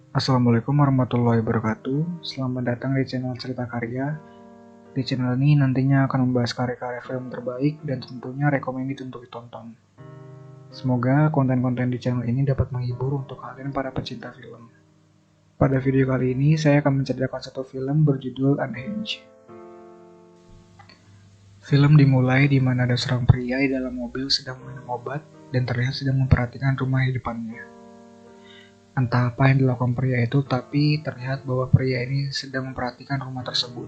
Assalamualaikum warahmatullahi wabarakatuh. Selamat datang di channel Cerita Karya. Di channel ini nantinya akan membahas karya-karya film terbaik dan tentunya recommended untuk ditonton. Semoga konten-konten di channel ini dapat menghibur untuk kalian para pecinta film. Pada video kali ini saya akan menceritakan satu film berjudul Unhinged. Film dimulai di mana ada seorang pria di dalam mobil sedang minum obat dan terlihat sedang memperhatikan rumah di depannya. Entah apa yang dilakukan pria itu, tapi terlihat bahwa pria ini sedang memperhatikan rumah tersebut.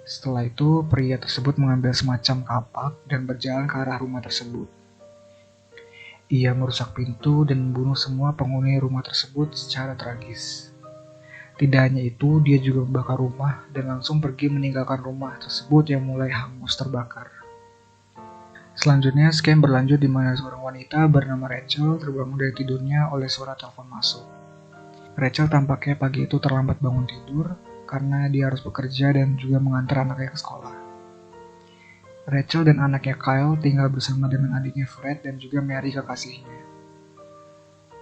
Setelah itu, pria tersebut mengambil semacam kapak dan berjalan ke arah rumah tersebut. Ia merusak pintu dan membunuh semua penghuni rumah tersebut secara tragis. Tidak hanya itu, dia juga membakar rumah dan langsung pergi meninggalkan rumah tersebut yang mulai hangus terbakar. Selanjutnya, scene berlanjut di mana seorang wanita bernama Rachel terbangun dari tidurnya oleh suara telepon masuk. Rachel tampaknya pagi itu terlambat bangun tidur karena dia harus bekerja dan juga mengantar anaknya ke sekolah. Rachel dan anaknya Kyle tinggal bersama dengan adiknya Fred dan juga Mary kekasihnya.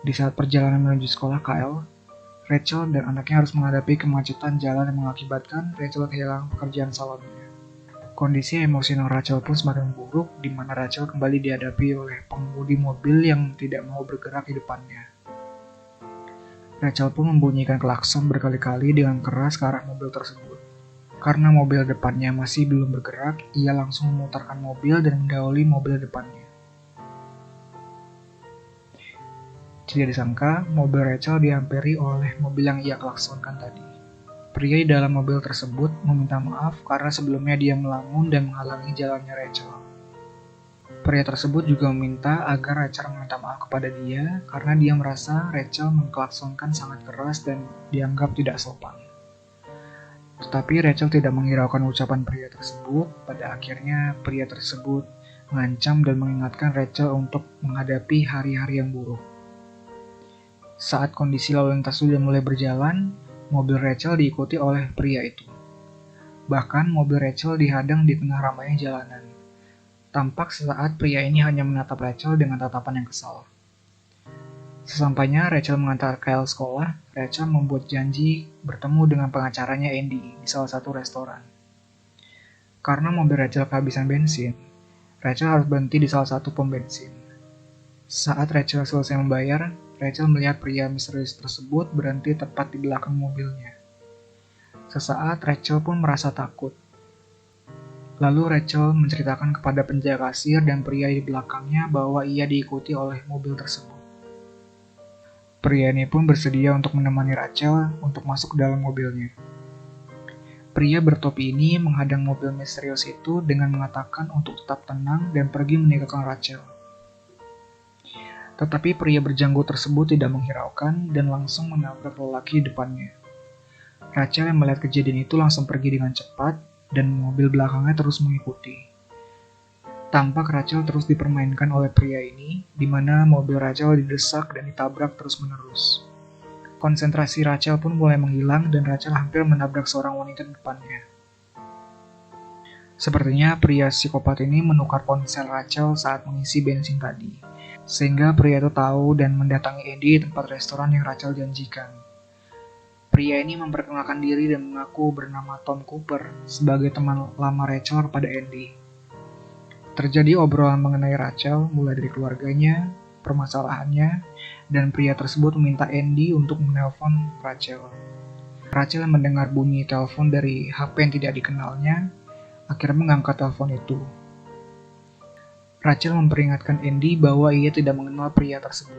Di saat perjalanan menuju sekolah Kyle, Rachel dan anaknya harus menghadapi kemacetan jalan yang mengakibatkan Rachel kehilangan pekerjaan salonnya. Kondisi emosional Rachel pun semakin buruk, di mana Rachel kembali dihadapi oleh pengemudi mobil yang tidak mau bergerak di depannya. Rachel pun membunyikan klakson berkali-kali dengan keras ke arah mobil tersebut. Karena mobil depannya masih belum bergerak, ia langsung memutarkan mobil dan mendahului mobil depannya. Tidak disangka, mobil Rachel dihampiri oleh mobil yang ia klaksonkan tadi. Pria di dalam mobil tersebut meminta maaf karena sebelumnya dia melamun dan menghalangi jalannya Rachel. Pria tersebut juga meminta agar Rachel meminta maaf kepada dia karena dia merasa Rachel mengklaksonkan sangat keras dan dianggap tidak sopan. Tetapi Rachel tidak menghiraukan ucapan pria tersebut. Pada akhirnya pria tersebut mengancam dan mengingatkan Rachel untuk menghadapi hari-hari yang buruk. Saat kondisi lalu lintas sudah mulai berjalan, mobil Rachel diikuti oleh pria itu. Bahkan mobil Rachel dihadang di tengah ramainya jalanan. Tampak sesaat pria ini hanya menatap Rachel dengan tatapan yang kesal. Sesampainya Rachel mengantar Kyle sekolah, Rachel membuat janji bertemu dengan pengacaranya Andy di salah satu restoran. Karena mobil Rachel kehabisan bensin, Rachel harus berhenti di salah satu pom bensin. Saat Rachel selesai membayar, Rachel melihat pria misterius tersebut berhenti tepat di belakang mobilnya. Sesaat Rachel pun merasa takut. Lalu Rachel menceritakan kepada penjaga kasir dan pria di belakangnya bahwa ia diikuti oleh mobil tersebut. Pria ini pun bersedia untuk menemani Rachel untuk masuk ke dalam mobilnya. Pria bertopi ini menghadang mobil misterius itu dengan mengatakan untuk tetap tenang dan pergi meninggalkan Rachel. Tetapi pria berjanggut tersebut tidak menghiraukan dan langsung menabrak lelaki di depannya. Rachel yang melihat kejadian itu langsung pergi dengan cepat dan mobil belakangnya terus mengikuti. Tampak Rachel terus dipermainkan oleh pria ini, di mana mobil Rachel didesak dan ditabrak terus-menerus. Konsentrasi Rachel pun mulai menghilang dan Rachel hampir menabrak seorang wanita di depannya. Sepertinya pria psikopat ini menukar ponsel Rachel saat mengisi bensin tadi. Sehingga pria itu tahu dan mendatangi Andy di tempat restoran yang Rachel janjikan. Pria ini memperkenalkan diri dan mengaku bernama Tom Cooper sebagai teman lama Rachel kepada Andy. Terjadi obrolan mengenai Rachel mulai dari keluarganya, permasalahannya, dan pria tersebut meminta Andy untuk menelpon Rachel. Rachel yang mendengar bunyi telepon dari HP yang tidak dikenalnya, akhirnya mengangkat telepon itu. Rachel memperingatkan Andy bahwa ia tidak mengenal pria tersebut.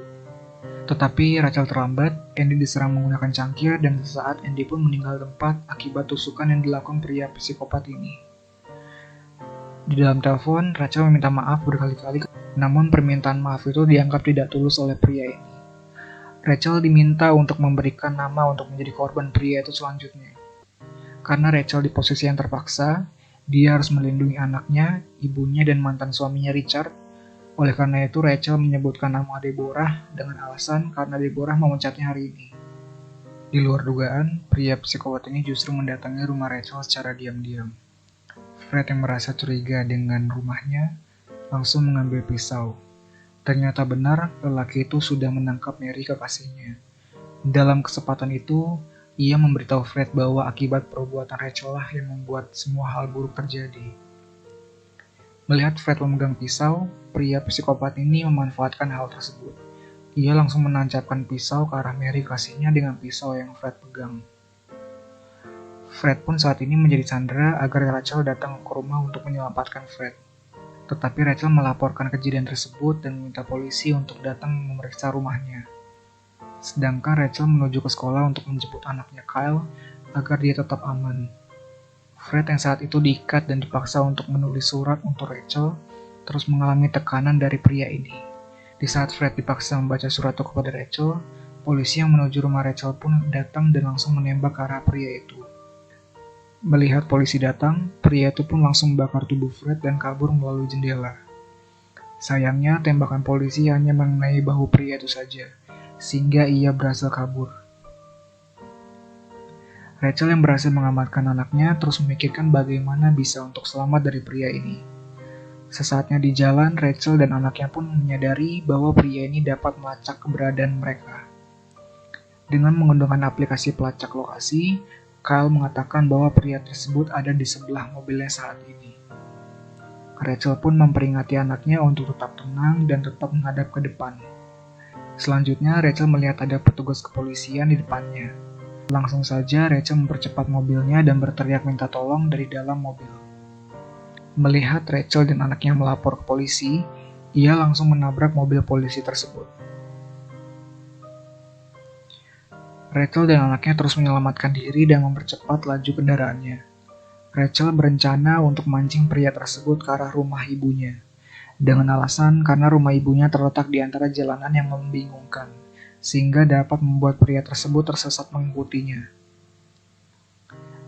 Tetapi Rachel terlambat, Andy diserang menggunakan cangkir dan sesaat Andy pun meninggal tempat akibat tusukan yang dilakukan pria psikopat ini. Di dalam telepon, Rachel meminta maaf berkali-kali, namun permintaan maaf itu dianggap tidak tulus oleh pria ini. Rachel diminta untuk memberikan nama untuk menjadi korban pria itu selanjutnya. Karena Rachel di posisi yang terpaksa, dia harus melindungi anaknya, ibunya, dan mantan suaminya Richard. Oleh karena itu, Rachel menyebutkan nama Deborah dengan alasan karena Deborah memecatnya hari ini. Di luar dugaan, pria psikopat ini justru mendatangi rumah Rachel secara diam-diam. Fred yang merasa curiga dengan rumahnya, langsung mengambil pisau. Ternyata benar, lelaki itu sudah menangkap Mary kekasihnya. Dalam kesempatan itu, ia memberitahu Fred bahwa akibat perbuatan Rachel lah yang membuat semua hal buruk terjadi. Melihat Fred memegang pisau, pria psikopat ini memanfaatkan hal tersebut. Ia langsung menancapkan pisau ke arah Mary kasihnya dengan pisau yang Fred pegang. Fred pun saat ini menjadi sandera agar Rachel datang ke rumah untuk menyelamatkan Fred. Tetapi Rachel melaporkan kejadian tersebut dan meminta polisi untuk datang memeriksa rumahnya. Sedangkan Rachel menuju ke sekolah untuk menjemput anaknya Kyle agar dia tetap aman. Fred yang saat itu diikat dan dipaksa untuk menulis surat untuk Rachel, terus mengalami tekanan dari pria ini. Di saat Fred dipaksa membaca surat itu kepada Rachel, polisi yang menuju rumah Rachel pun datang dan langsung menembak ke arah pria itu. Melihat polisi datang, pria itu pun langsung membakar tubuh Fred dan kabur melalui jendela. Sayangnya, tembakan polisi hanya mengenai bahu pria itu saja, sehingga ia berhasil kabur. Rachel yang berhasil mengamankan anaknya terus memikirkan bagaimana bisa untuk selamat dari pria ini. Sesaatnya di jalan, Rachel dan anaknya pun menyadari bahwa pria ini dapat melacak keberadaan mereka. Dengan menggunakan aplikasi pelacak lokasi, Kyle mengatakan bahwa pria tersebut ada di sebelah mobilnya saat ini. Rachel pun memperingati anaknya untuk tetap tenang dan tetap menghadap ke depan. Selanjutnya, Rachel melihat ada petugas kepolisian di depannya. Langsung saja, Rachel mempercepat mobilnya dan berteriak minta tolong dari dalam mobil. Melihat Rachel dan anaknya melapor ke polisi, ia langsung menabrak mobil polisi tersebut. Rachel dan anaknya terus menyelamatkan diri dan mempercepat laju kendaraannya. Rachel berencana untuk mancing pria tersebut ke arah rumah ibunya, dengan alasan karena rumah ibunya terletak di antara jalanan yang membingungkan, sehingga dapat membuat pria tersebut tersesat mengikutinya.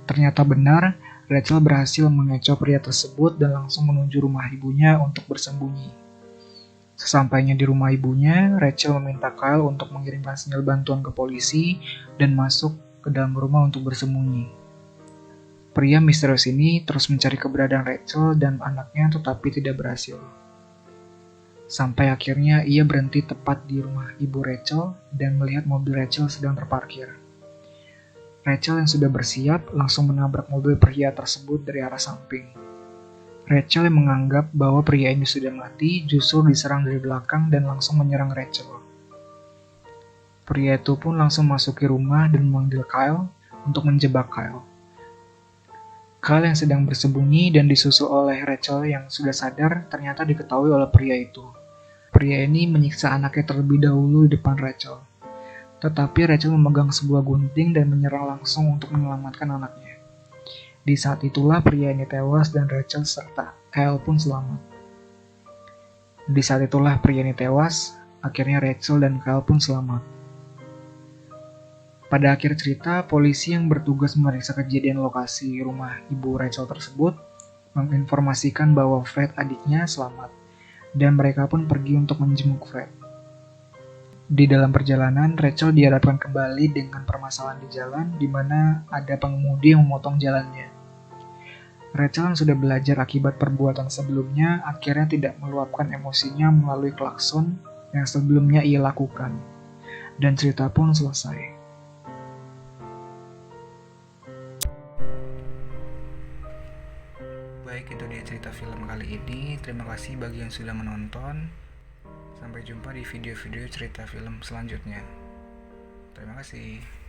Ternyata benar, Rachel berhasil mengecoh pria tersebut dan langsung menuju rumah ibunya untuk bersembunyi. Sesampainya di rumah ibunya, Rachel meminta Kyle untuk mengirimkan sinyal bantuan ke polisi dan masuk ke dalam rumah untuk bersembunyi. Pria misterius ini terus mencari keberadaan Rachel dan anaknya tetapi tidak berhasil. Sampai akhirnya ia berhenti tepat di rumah ibu Rachel dan melihat mobil Rachel sedang terparkir. Rachel yang sudah bersiap langsung menabrak mobil pria tersebut dari arah samping. Rachel yang menganggap bahwa pria ini sudah mati justru diserang dari belakang dan langsung menyerang Rachel. Pria itu pun langsung masuki rumah dan memanggil Kyle untuk menjebak Kyle. Kyle yang sedang bersembunyi dan disusul oleh Rachel yang sudah sadar ternyata diketahui oleh pria itu. Pria ini menyiksa anaknya terlebih dahulu di depan Rachel. Tetapi Rachel memegang sebuah gunting dan menyerang langsung untuk menyelamatkan anaknya. Di saat itulah pria ini tewas dan Rachel serta Kyle pun selamat. Di saat itulah pria ini tewas, akhirnya Rachel dan Kyle pun selamat. Pada akhir cerita, polisi yang bertugas memeriksa kejadian lokasi rumah ibu Rachel tersebut menginformasikan bahwa Fred adiknya selamat. Dan mereka pun pergi untuk menjenguk Fred. Di dalam perjalanan, Rachel dihadapkan kembali dengan permasalahan di jalan di mana ada pengemudi yang memotong jalannya. Rachel yang sudah belajar akibat perbuatan sebelumnya akhirnya tidak meluapkan emosinya melalui klakson yang sebelumnya ia lakukan. Dan cerita pun selesai. Baik, itu dia cerita film kali ini. Terima kasih bagi yang sudah menonton. Sampai jumpa di video-video cerita film selanjutnya. Terima kasih.